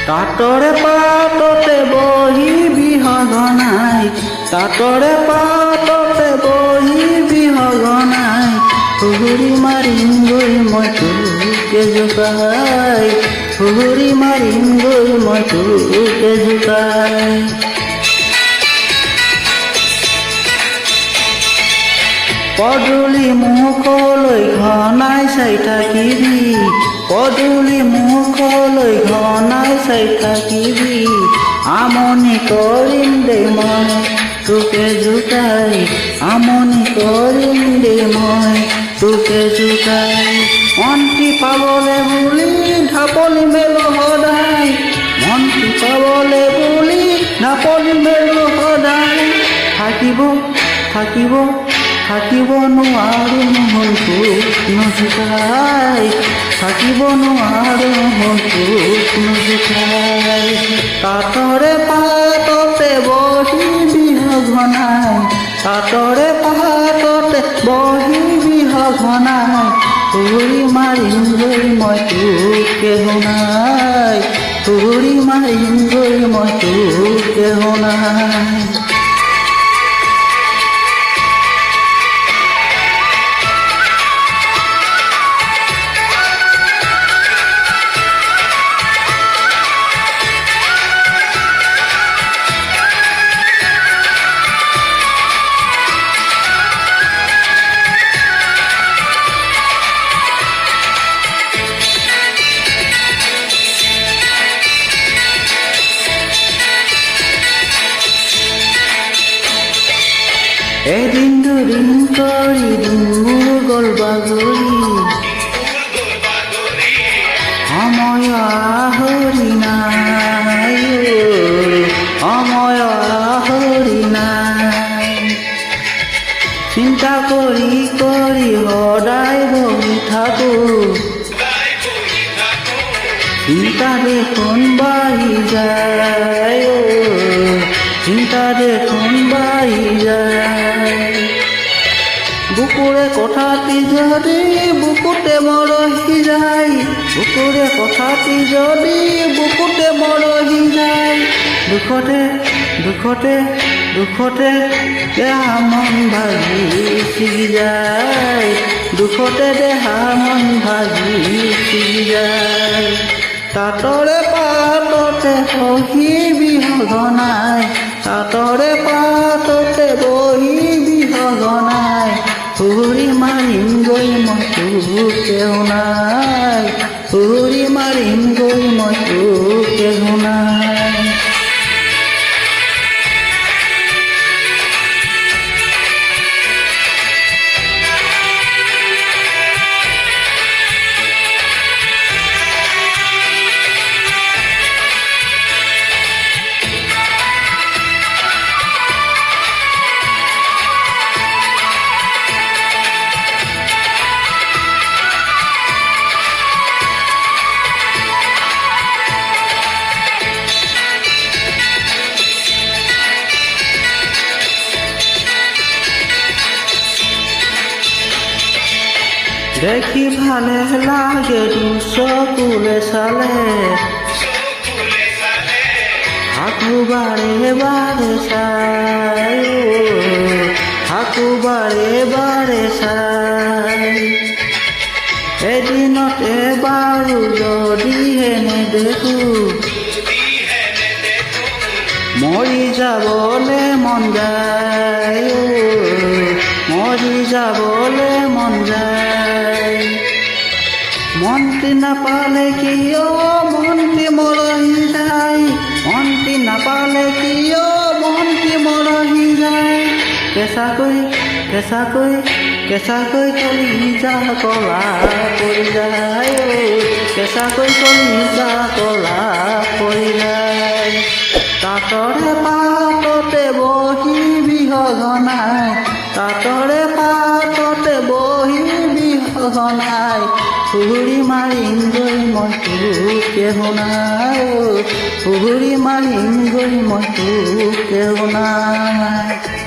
তাঁতৰে পাততে বহিবি সঘনাই, তাঁতৰে পাততে বহিবি সঘনাই, সুহুৰি মাৰিমগৈ মই তোকে জোকাই, সুহুৰি মাৰিমগৈ মই তোকে জোকাই। পদূলি মুখলৈ ঘনাই চাই থাকিবি, পদূলি মুখলৈ ঘনাই চাই থাকিবি, আমনি কৰিম দেই মই তোকে জোকাই, আমনি কৰিম দেই মই তোকে জোকাই। মন্ত্ৰী পাবলৈ বুলি ঢাপলি মেলো সদায়, মন্ত্ৰী পাবলৈ বুলি ঢাপলি মেলো সদায়, থাকিব থাকিব থাকিব নোৱাৰো মই তোক নজোকাই, থাকিব নোৱাৰো মই তোক নজোকাই। তাঁতৰে পাততে বহিবি সঘনাই, তাঁতৰে পাততে বহিবি সঘনাই, সুহুৰি মাৰিমগৈ মই তোকে শুনাই, সুহুৰি মাৰিমগৈ মই তোকে শুনাই। এদিন দুদিন কৰি দিনবোৰ গ'ল বাগৰি, সময় আহৰি নাই, সময় আহৰি নাই, চিন্তা কৰি কৰি সদায় বহি থাকোঁ, চিন্তা দেখোন বাঢ়ি যায়, চিন্তা দেখোন বাঢ়ি যায়। বুকুৰে কথাটি যদি বুকুতে মৰহি যায়, বুকুৰে কথাটি যদি বুকুতে মৰহি যায়, দুখতে দুখতে দুখতে দেহা মন ভাগি ছিগি যায়, দুখতে দেহা মন ভাগি ছিগি যায়। তাঁতৰে পাততে বহিবি সঘনাই, তাঁতৰে পাততে বহিবি সঘনাই, সুহুৰি মাৰিমগৈ মই তোকে শুনাই, সুহুৰি মাৰিমগৈ মই তোকে শুনাই। দেখি ভালে লাগে চকুলে চালে, হাকু বাৰে বাৰে চাই, হাকু বাৰে বাৰে চাই, এদিনতে বাৰু যদিহে নেদেখো, মৰি যাবলে মন যায়, মৰি যাবলে মন যায়। মন্ত্ৰী নাপালে কিয় মন্ত্ৰী মৰহি যায়, মন্ত্ৰী নাপালে কিয় মন্ত্ৰী মৰহি যায়, কেঁচাকৈ কেঁচাকৈ কেঁচাকৈ কলিজা কলা পৰি যায়, কেঁচাকৈ কলিজা কলা পৰি যায়। তাঁতৰে পাততে বহিবি সঘনাই, তাঁতৰে পাততে বহিবি সঘনাই, সুহুৰি মাৰিমগৈ মই তোকে শুনাই, সুহুৰি মাৰিমগৈ মই তোকে শুনাই।